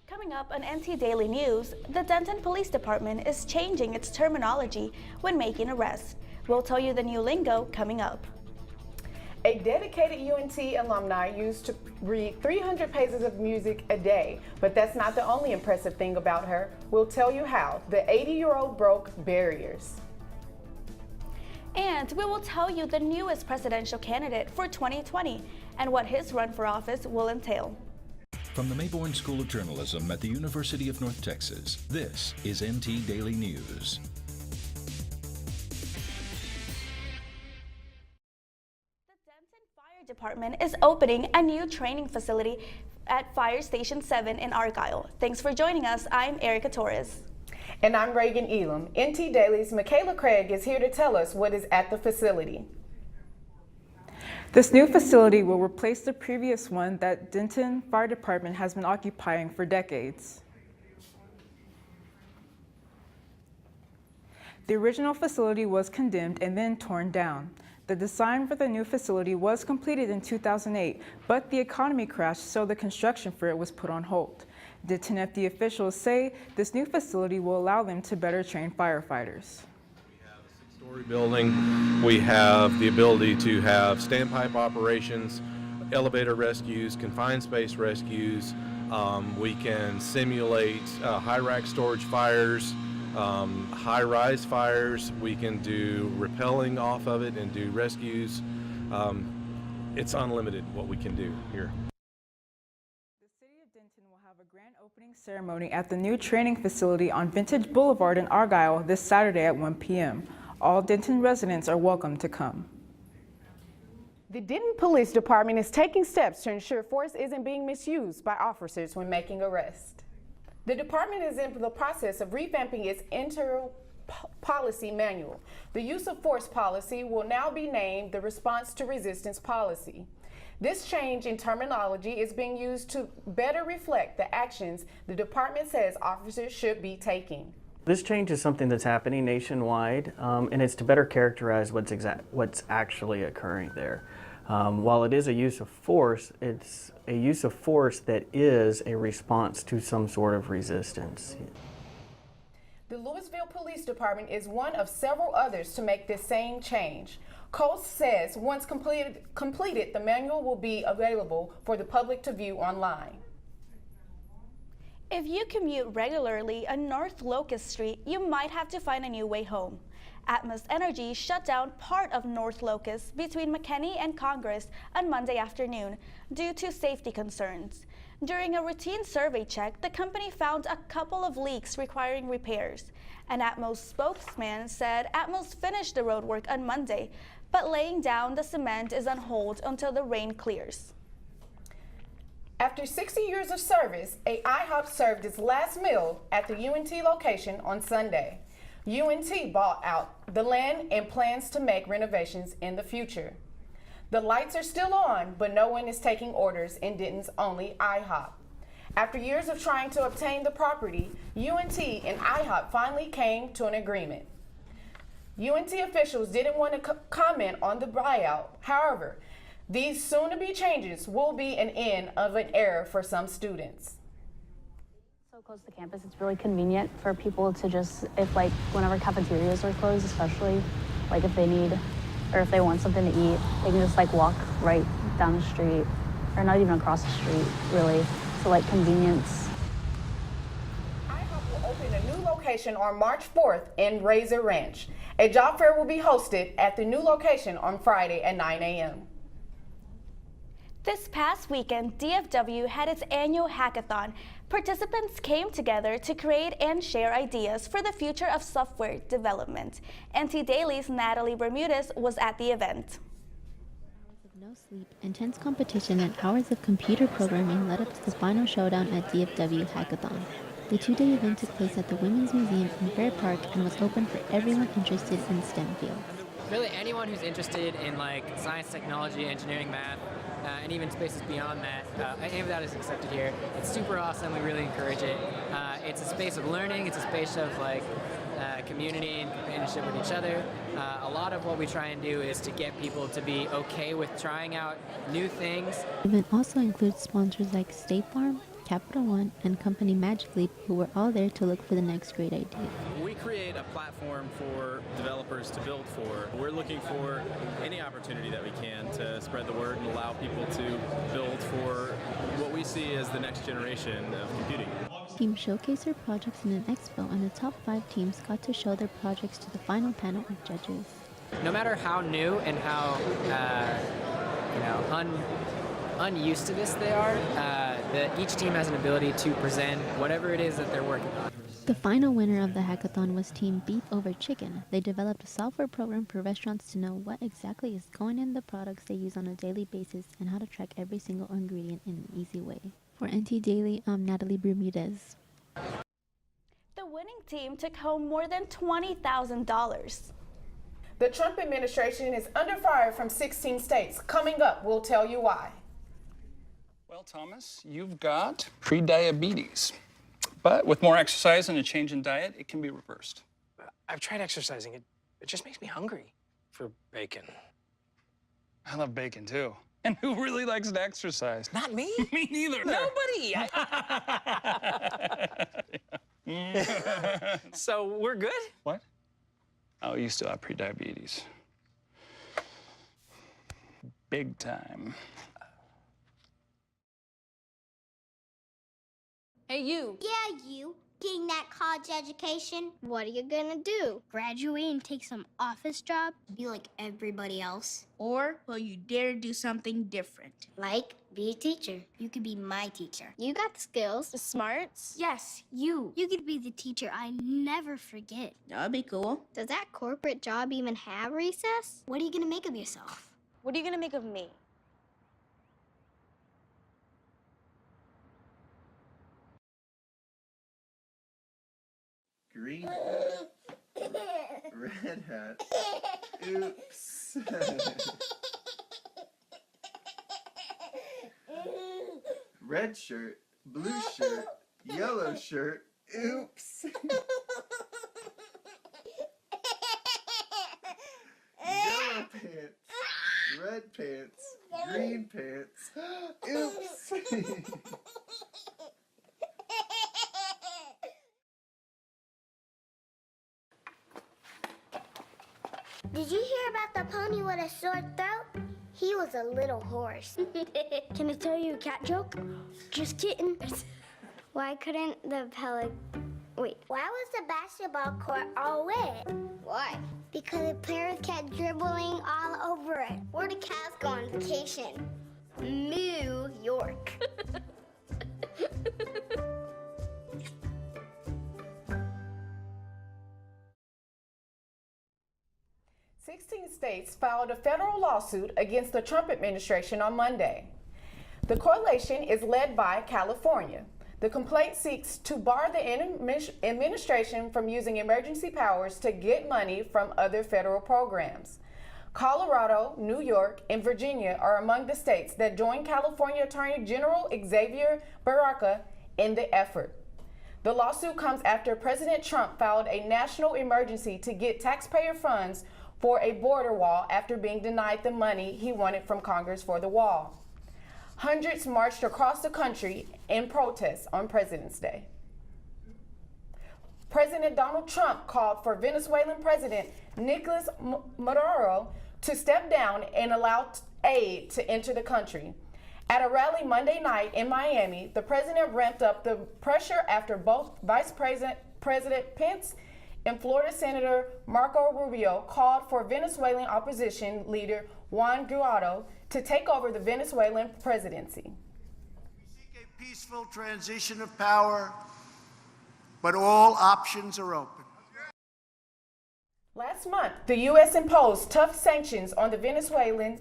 Coming up on NT Daily News, the Denton Police Department is changing its terminology when making arrests. We'll tell you the new lingo coming up. A dedicated UNT alumni used to read 300 pages of music a day, but that's not the only impressive thing about her. We'll tell you how. The 80-year-old broke barriers. And we will tell you the newest presidential candidate for 2020 and what his run for office will entail. From the Mayborn School of Journalism at the University of North Texas, this is NT Daily News. The Denton Fire Department is opening a new training facility at Fire Station 7 in Argyle. Thanks for joining us. I'm Erica Torres. And I'm Reagan Elam. NT Daily's Michaela Craig is here to tell us what is at the facility. This new facility will replace the previous one that Denton Fire Department has been occupying for decades. The original facility was condemned and then torn down. The design for the new facility was completed in 2008, but the economy crashed, so the construction for it was put on hold. Denton FD officials say this new facility will allow them to better train firefighters. Story building. We have the ability to have standpipe operations, elevator rescues, confined space rescues. We can simulate high-rack storage fires, high-rise fires. We can do rappelling off of it and do rescues. It's unlimited what we can do here. The City of Denton will have a grand opening ceremony at the new training facility on Vintage Boulevard in Argyle this Saturday at 1 p.m. All Denton residents are welcome to come. The Denton Police Department is taking steps to ensure force isn't being misused by officers when making arrests. The department is in the process of revamping its internal policy manual. The use of force policy will now be named the Response to Resistance Policy. This change in terminology is being used to better reflect the actions the department says officers should be taking. This change is something that's happening nationwide, and it's to better characterize what's actually occurring there. While it is a use of force, it's a use of force that is a response to some sort of resistance. The Louisville Police Department is one of several others to make this same change. Coase says once completed, the manual will be available for the public to view online. If you commute regularly on North Locust Street, you might have to find a new way home. Atmos Energy shut down part of North Locust between McKinney and Congress on Monday afternoon due to safety concerns. During a routine survey check, the company found a couple of leaks requiring repairs. An Atmos spokesman said Atmos finished the roadwork on Monday, but laying down the cement is on hold until the rain clears. After 60 years of service, a IHOP served its last meal at the UNT location on Sunday. UNT bought out the land and plans to make renovations in the future. The lights are still on, but no one is taking orders in Denton's only IHOP. After years of trying to obtain the property, UNT and IHOP finally came to an agreement. UNT officials didn't want to comment on the buyout. However, these soon-to-be changes will be an end of an era for some students. So close to campus, it's really convenient for people to just, whenever cafeterias are closed, especially, if they need, or if they want something to eat, they can just walk right down the street, or not even across the street, really. So convenience. IHOP will open a new location on March 4th in Razor Ranch. A job fair will be hosted at the new location on Friday at 9 a.m. This past weekend, DFW had its annual hackathon. Participants came together to create and share ideas for the future of software development. NT Daily's Natalie Bermudez was at the event. Hours of no sleep, intense competition, and hours of computer programming led up to the final showdown at DFW Hackathon. The two-day event took place at the Women's Museum in Fair Park and was open for everyone interested in STEM fields. Really anyone who's interested in science, technology, engineering, math, and even spaces beyond that, any of that is accepted here. It's super awesome. We really encourage it. It's a space of learning. It's a space of community and companionship with each other. A lot of what we try and do is to get people to be okay with trying out new things. The event also includes sponsors like State Farm, Capital One, and company Magic Leap, who were all there to look for the next great idea. We create a platform for developers to build for. We're looking for any opportunity that we can to spread the word and allow people to build for what we see as the next generation of computing. Teams showcased their projects in an expo, and the top 5 teams got to show their projects to the final panel of judges. No matter how new and how unused to this they are, each team has an ability to present whatever it is that they're working on. The final winner of the hackathon was Team Beef Over Chicken. They developed a software program for restaurants to know what exactly is going in the products they use on a daily basis and how to track every single ingredient in an easy way. For NT Daily, I'm Natalie Bermudez. The winning team took home more than $20,000. The Trump administration is under fire from 16 states. Coming up, we'll tell you why. Well, Thomas, you've got pre-diabetes. But with more exercise and a change in diet, it can be reversed. I've tried exercising. It just makes me hungry for bacon. I love bacon, too. And who really likes to exercise? Not me. Me neither. Nobody. So we're good? What? Oh, you still have pre-diabetes. Big time. Hey, you. Yeah, you. Getting that college education? What are you gonna do? Graduate and take some office job? Be like everybody else? Or will you dare do something different? Like, be a teacher. You could be my teacher. You got the skills. The smarts. Yes, you. You could be the teacher I never forget. That'd be cool. Does that corporate job even have recess? What are you gonna make of yourself? What are you gonna make of me? Green hat, red hat, oops. Red shirt, blue shirt, yellow shirt, oops. Yellow pants, red pants, green pants, oops. Did you hear about the pony with a sore throat? He was a little horse. Can I tell you a cat joke? Just kidding. Why couldn't the Why was the basketball court all wet? Why? Because the players kept dribbling all over it. Where the cats go on vacation? New York. 16 states filed a federal lawsuit against the Trump administration on Monday. The coalition is led by California. The complaint seeks to bar the administration from using emergency powers to get money from other federal programs. Colorado, New York, and Virginia are among the states that joined California Attorney General Xavier Barraca in the effort. The lawsuit comes after President Trump filed a national emergency to get taxpayer funds for a border wall after being denied the money he wanted from Congress for the wall. Hundreds marched across the country in protest on President's Day. President Donald Trump called for Venezuelan President Nicolas Maduro to step down and allow aid to enter the country. At a rally Monday night in Miami, the president ramped up the pressure after both Vice President Pence and Florida Senator Marco Rubio called for Venezuelan opposition leader Juan Guaido to take over the Venezuelan presidency. We seek a peaceful transition of power, but all options are open. Last month, the U.S. imposed tough sanctions on Venezuela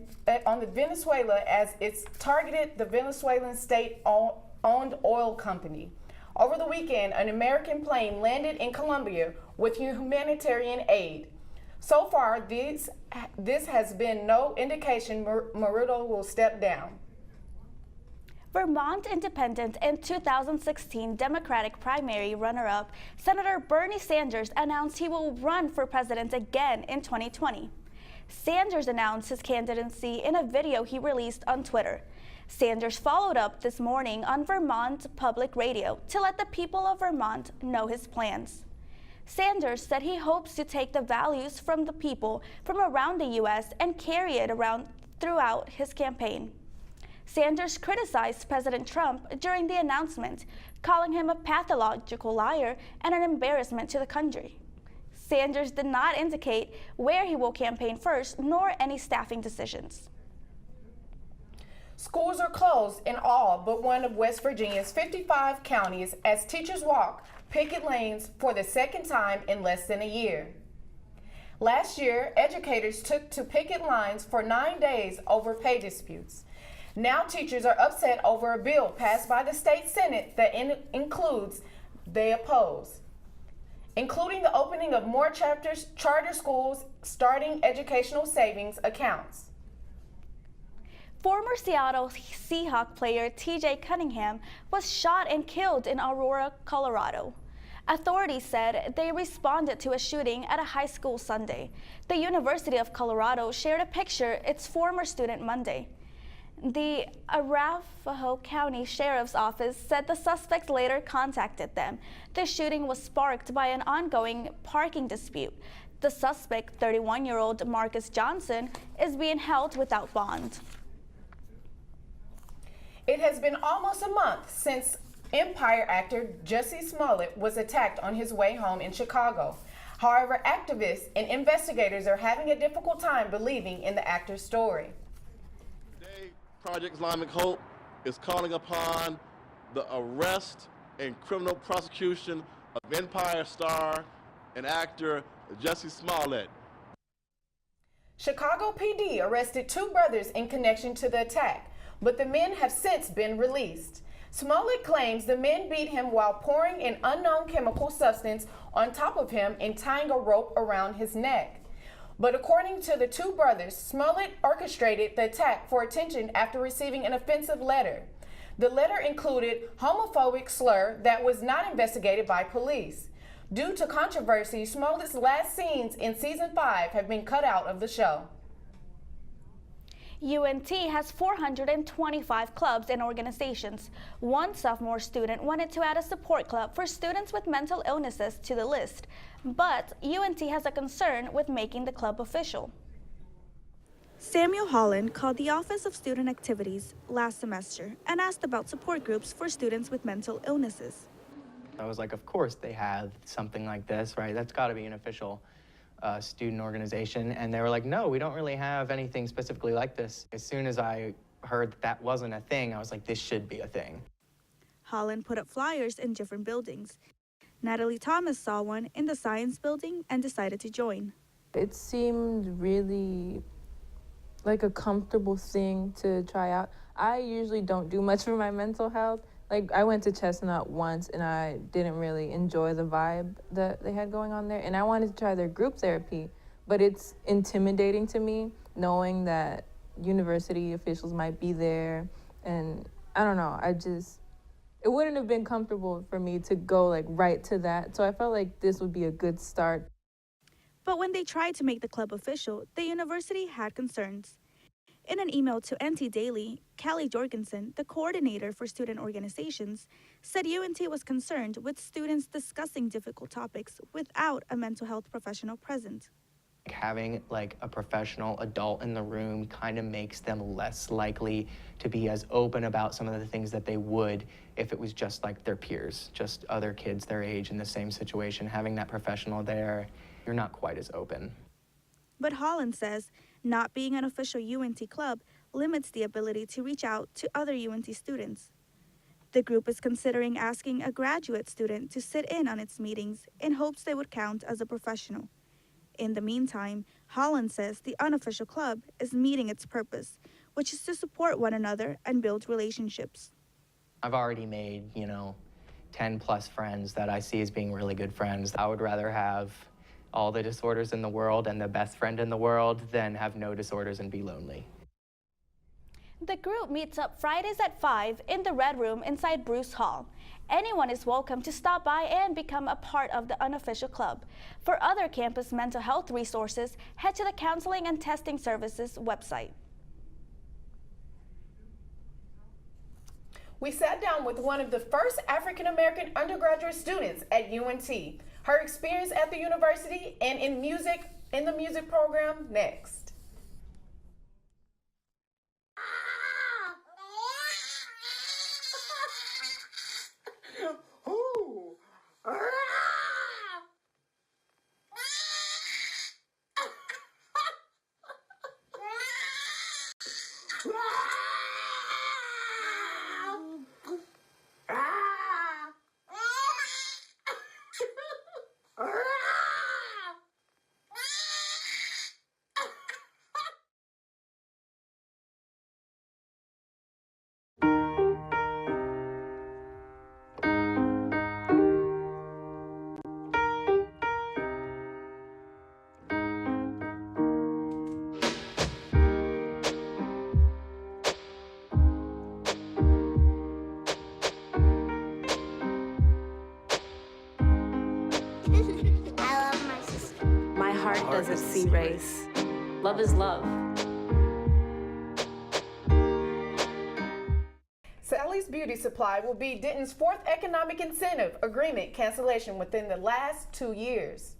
as it's targeted the Venezuelan state-owned oil company. Over the weekend, an American plane landed in Colombia with humanitarian aid. So far, this has been no indication Maduro will step down. Vermont Independent and 2016 Democratic primary runner-up, Senator Bernie Sanders announced he will run for president again in 2020. Sanders announced his candidacy in a video he released on Twitter. Sanders followed up this morning on Vermont Public Radio to let the people of Vermont know his plans. Sanders said he hopes to take the values from the people from around the U.S. and carry it around throughout his campaign. Sanders criticized President Trump during the announcement, calling him a pathological liar and an embarrassment to the country. Sanders did not indicate where he will campaign first, nor any staffing decisions. Schools are closed in all but one of West Virginia's 55 counties as teachers walk picket lanes for the second time in less than a year. Last year, educators took to picket lines for 9 days over pay disputes. Now teachers are upset over a bill passed by the state Senate that includes they oppose, including the opening of more charter schools starting educational savings accounts. Former Seattle Seahawks player TJ Cunningham was shot and killed in Aurora, Colorado. Authorities said they responded to a shooting at a high school Sunday. The University of Colorado shared a picture its former student Monday. The Arapahoe County Sheriff's Office said the suspects later contacted them. The shooting was sparked by an ongoing parking dispute. The suspect, 31-year-old Marcus Johnson, is being held without bond. It has been almost a month since Empire actor Jussie Smollett was attacked on his way home in Chicago. However, activists and investigators are having a difficult time believing in the actor's story. Today, Project Islamic Hope is calling upon the arrest and criminal prosecution of Empire star and actor Jussie Smollett. Chicago PD arrested 2 brothers in connection to the attack, but the men have since been released. Smollett claims the men beat him while pouring an unknown chemical substance on top of him and tying a rope around his neck. But according to the 2 brothers, Smollett orchestrated the attack for attention after receiving an offensive letter. The letter included homophobic slur that was not investigated by police. Due to controversy, Smollett's last scenes in season 5 have been cut out of the show. UNT has 425 clubs and organizations. One sophomore student wanted to add a support club for students with mental illnesses to the list, but UNT has a concern with making the club official. Samuel Holland called the Office of Student Activities last semester and asked about support groups for students with mental illnesses. I was like, of course they have something like this, right? That's got to be an official student organization. And they were like, no, we don't really have anything specifically like this. As soon as I heard that wasn't a thing, I was like, this should be a thing. Holland put up flyers in different buildings. Natalie Thomas saw one in the Science Building and decided to join. It seemed really like a comfortable thing to try out. I usually don't do much for my mental health. Like, I went to Chestnut once and I didn't really enjoy the vibe that they had going on there. And I wanted to try their group therapy, but it's intimidating to me knowing that university officials might be there. And I don't know, it wouldn't have been comfortable for me to go like right to that. So I felt like this would be a good start. But when they tried to make the club official, the university had concerns. In an email to NT Daily, Callie Jorgensen, the coordinator for student organizations, said UNT was concerned with students discussing difficult topics without a mental health professional present. Having like a professional adult in the room kind of makes them less likely to be as open about some of the things that they would if it was just like their peers, just other kids their age in the same situation. Having that professional there, you're not quite as open. But Holland says not being an official UNT club limits the ability to reach out to other UNT students. The group is considering asking a graduate student to sit in on its meetings in hopes they would count as a professional. In the meantime, Holland says the unofficial club is meeting its purpose, which is to support one another and build relationships. I've already made, 10 plus friends that I see as being really good friends. I would rather have all the disorders in the world and the best friend in the world than have no disorders and be lonely. The group meets up Fridays at 5 in the Red Room inside Bruce Hall. Anyone is welcome to stop by and become a part of the unofficial club. For other campus mental health resources, head to the Counseling and Testing Services website. We sat down with one of the first African American undergraduate students at UNT. Her experience at the university and in the music program next. I love my sister. My heart doesn't see race. Love is love. Sally's Beauty Supply will be Denton's fourth economic incentive agreement cancellation within the last 2 years.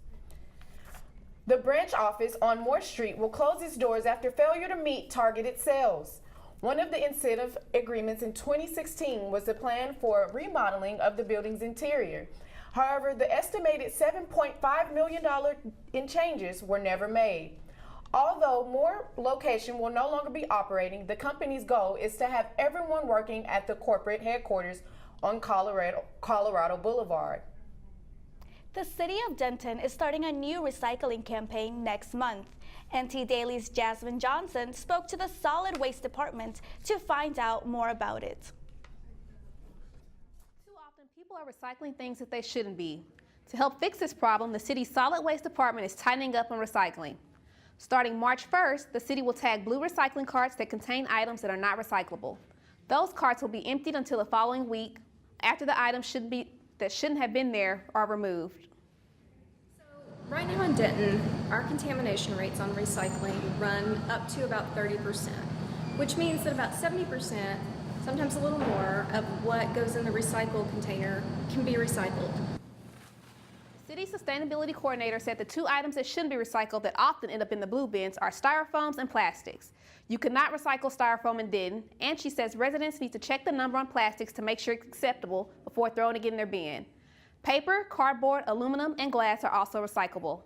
The branch office on Moore Street will close its doors after failure to meet targeted sales. One of the incentive agreements in 2016 was the plan for remodeling of the building's interior. However, the estimated $7.5 million in changes were never made. Although Moore location will no longer be operating, the company's goal is to have everyone working at the corporate headquarters on Colorado Boulevard. The city of Denton is starting a new recycling campaign next month. NT Daily's Jasmine Johnson spoke to the Solid Waste Department to find out more about it. Too often, people are recycling things that they shouldn't be. To help fix this problem, the city's Solid Waste Department is tightening up on recycling. Starting March 1st, the city will tag blue recycling carts that contain items that are not recyclable. Those carts will be emptied until the following week, after the items that shouldn't have been there are removed. Right now in Denton, our contamination rates on recycling run up to about 30%, which means that about 70%, sometimes a little more, of what goes in the recycle container can be recycled. The city sustainability coordinator said the two items that shouldn't be recycled that often end up in the blue bins are styrofoams and plastics. You cannot recycle styrofoam in Denton, and she says residents need to check the number on plastics to make sure it's acceptable before throwing it in their bin. Paper, cardboard, aluminum, and glass are also recyclable.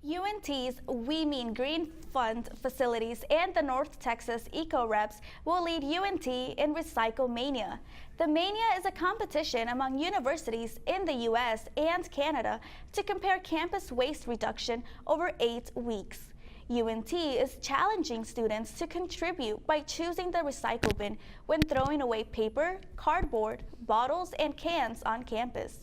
UNT's We Mean Green Fund facilities and the North Texas Eco Reps will lead UNT in Recycle Mania. The Mania is a competition among universities in the U.S. and Canada to compare campus waste reduction over 8 weeks. UNT is challenging students to contribute by choosing the recycle bin when throwing away paper, cardboard, bottles, and cans on campus.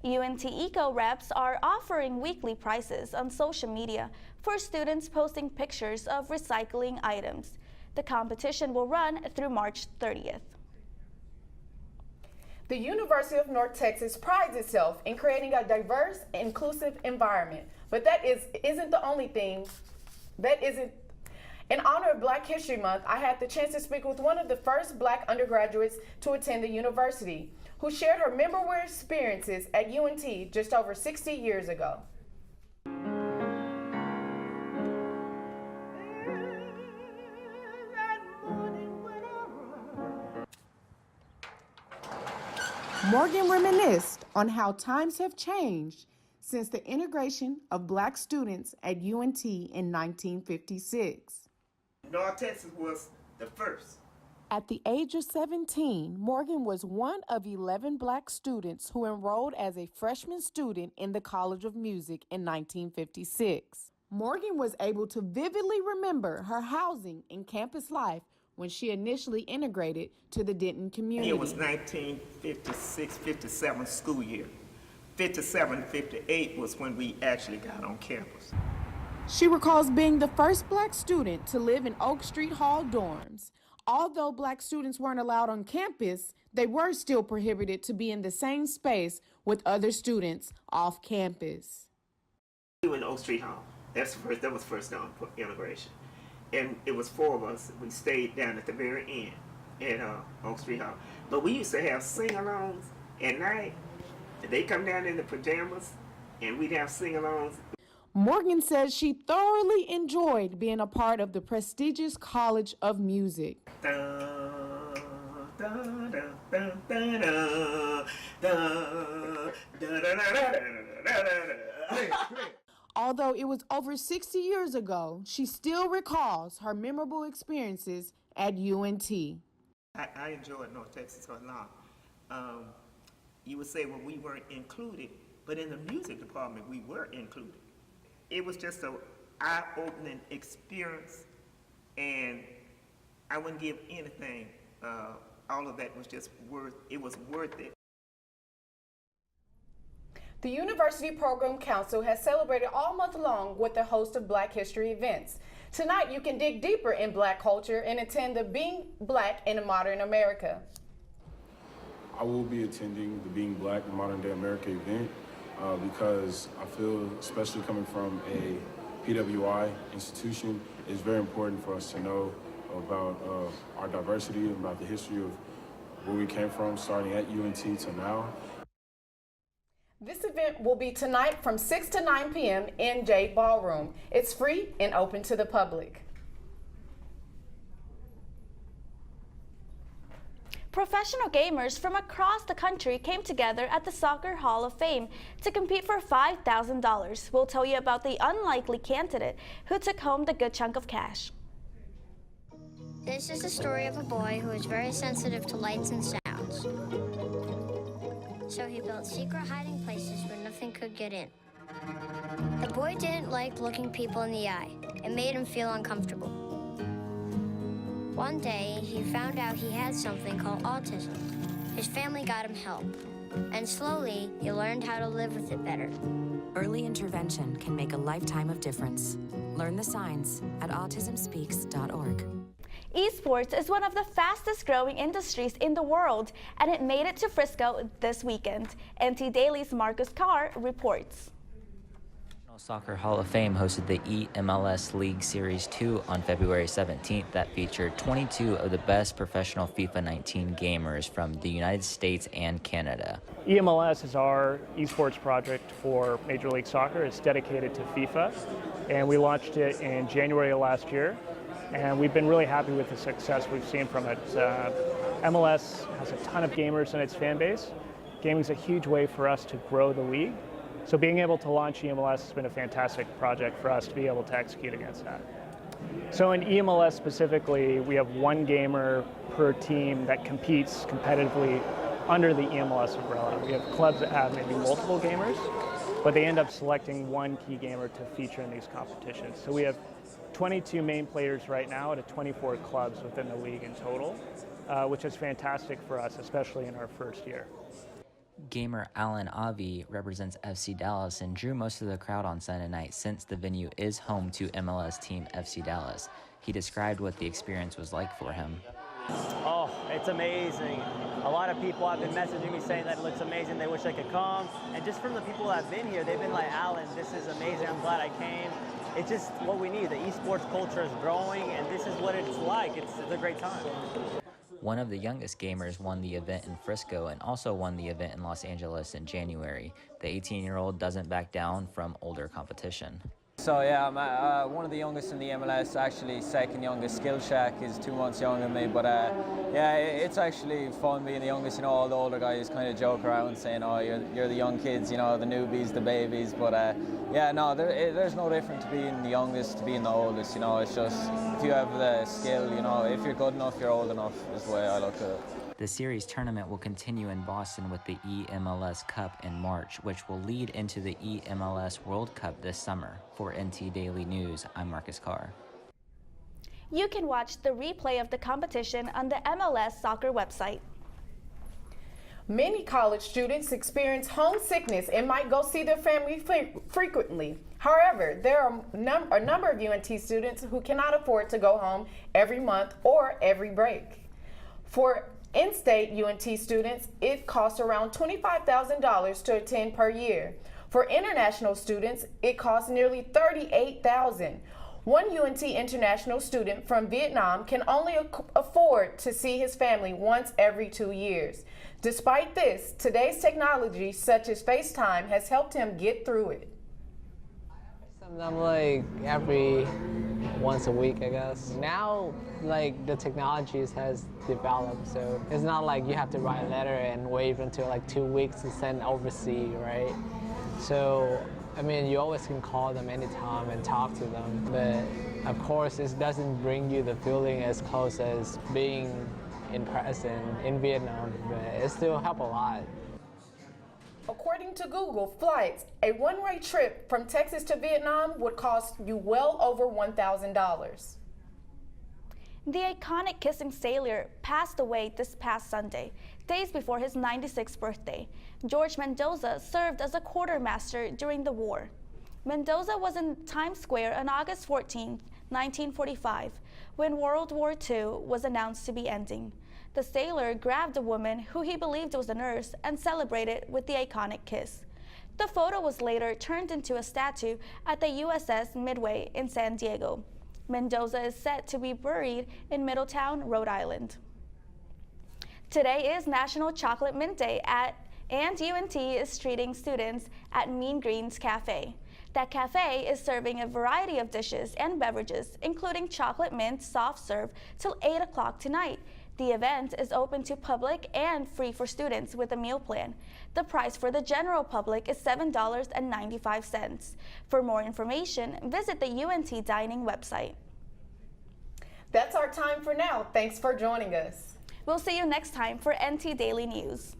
UNT Eco Reps are offering weekly prizes on social media for students posting pictures of recycling items. The competition will run through March 30th. The University of North Texas prides itself in creating a diverse, inclusive environment, but that isn't the only thing. In honor of Black History Month, I had the chance to speak with one of the first Black undergraduates to attend the university, who shared her memorable experiences at UNT just over 60 years ago. Morgan reminisced on how times have changed since the integration of Black students at UNT in 1956. North Texas was the first. At the age of 17, Morgan was one of 11 Black students who enrolled as a freshman student in the College of Music in 1956. Morgan was able to vividly remember her housing and campus life when she initially integrated to the Denton community. It was 1956-57 school year. 57-58 was when we actually got on campus. She recalls being the first Black student to live in Oak Street Hall dorms. Although Black students weren't allowed on campus, they were still prohibited to be in the same space with other students off campus. We were in Oak Street Hall. That was first on integration. And it was 4 of us. We stayed down at the very end. at Oak Street Hall. But we used to have sing-alongs at night. They come down in the pajamas, and we'd have sing-alongs. Morgan says she thoroughly enjoyed being a part of the prestigious College of Music. Although it was over 60 years ago, she still recalls her memorable experiences at UNT. I enjoyed North Texas a lot. You would say, well, we weren't included, but in the music department, we were included. It was just an eye-opening experience, and I wouldn't give anything. All of that was just worth it. The University Program Council has celebrated all month long with a host of Black History events. Tonight, you can dig deeper in Black culture and attend the Being Black in a Modern America. I will be attending the Being Black in Modern Day America event because I feel, especially coming from a PWI institution, it's very important for us to know about our diversity and about the history of where we came from, starting at UNT to now. This event will be tonight from 6 to 9 p.m. in Jade Ballroom. It's free and open to the public. Professional gamers from across the country came together at the Soccer Hall of Fame to compete for $5,000. We'll tell you about the unlikely candidate who took home the good chunk of cash. This is the story of a boy who is very sensitive to lights and sounds. So he built secret hiding places where nothing could get in. The boy didn't like looking people in the eye. It made him feel uncomfortable. One day, he found out he had something called autism. His family got him help, and slowly, he learned how to live with it better. Early intervention can make a lifetime of difference. Learn the signs at autismspeaks.org. Esports is one of the fastest growing industries in the world, and it made it to Frisco this weekend. NT Daily's Marcus Carr reports. Soccer Hall of Fame hosted the EMLS League Series 2 on February 17th that featured 22 of the best professional FIFA 19 gamers from the United States and Canada. EMLS is our esports project for Major League Soccer. It's dedicated to FIFA, and we launched it in January of last year. And we've been really happy with the success we've seen from it. MLS has a ton of gamers in its fan base. Gaming is a huge way for us to grow the league. So being able to launch EMLS has been a fantastic project for us to be able to execute against that. So in EMLS specifically, we have one gamer per team that competes competitively under the EMLS umbrella. We have clubs that have maybe multiple gamers, but they end up selecting one key gamer to feature in these competitions. So we have 22 main players right now out of 24 clubs within the league in total, which is fantastic for us, especially in our first year. Gamer Alan Avi represents FC Dallas and drew most of the crowd on Sunday night since the venue is home to MLS team FC Dallas. He described what the experience was like for him. Oh, it's amazing. A lot of people have been messaging me saying that it looks amazing, they wish I could come. And just from the people that have been here, they've been like, Alan, this is amazing, I'm glad I came. It's just what we need. The esports culture is growing, and this is what it's like. It's a great time. One of the youngest gamers won the event in Frisco and also won the event in Los Angeles in January. The 18-year-old doesn't back down from older competition. So yeah, I'm one of the youngest in the MLS, actually second youngest. Skill Shack is 2 months younger than me, but yeah, it's actually fun being the youngest. You know, all the older guys kind of joke around saying, oh, you're the young kids, you know, the newbies, the babies, but yeah, no, there's no difference to being the youngest to being the oldest, you know, it's just, if you have the skill, you know, if you're good enough, you're old enough, is the way I look at it. The series tournament will continue in Boston with the EMLS Cup in March, which will lead into the EMLS World Cup this summer. For NT Daily News, I'm Marcus Carr. You can watch the replay of the competition on the MLS Soccer website. Many college students experience homesickness and might go see their family frequently. However, there are a number of UNT students who cannot afford to go home every month or every break. For in-state UNT students, it costs around $25,000 to attend per year. For international students, it costs nearly $38,000. One UNT international student from Vietnam can only afford to see his family once every 2 years. Despite this, today's technology, such as FaceTime, has helped him get through it. I'm like every once a week, I guess. Now, like the technologies has developed, so it's not like you have to write a letter and wait until like 2 weeks to send overseas, right? So, I mean, you always can call them anytime and talk to them, but of course, it doesn't bring you the feeling as close as being in person in Vietnam, but it still helps a lot. According to Google Flights, a one-way trip from Texas to Vietnam would cost you well over $1,000. The iconic kissing sailor passed away this past Sunday, days before his 96th birthday. George Mendoza served as a quartermaster during the war. Mendoza was in Times Square on August 14, 1945, when World War II was announced to be ending. The sailor grabbed a woman who he believed was a nurse and celebrated with the iconic kiss. The photo was later turned into a statue at the USS Midway in San Diego. Mendoza is set to be buried in Middletown, Rhode Island. Today is National Chocolate Mint Day and UNT is treating students at Mean Greens Cafe. That cafe is serving a variety of dishes and beverages, including chocolate mint soft serve till 8 o'clock tonight. The event is open to public and free for students with a meal plan. The price for the general public is $7.95. For more information, visit the UNT Dining website. That's our time for now. Thanks for joining us. We'll see you next time for NT Daily News.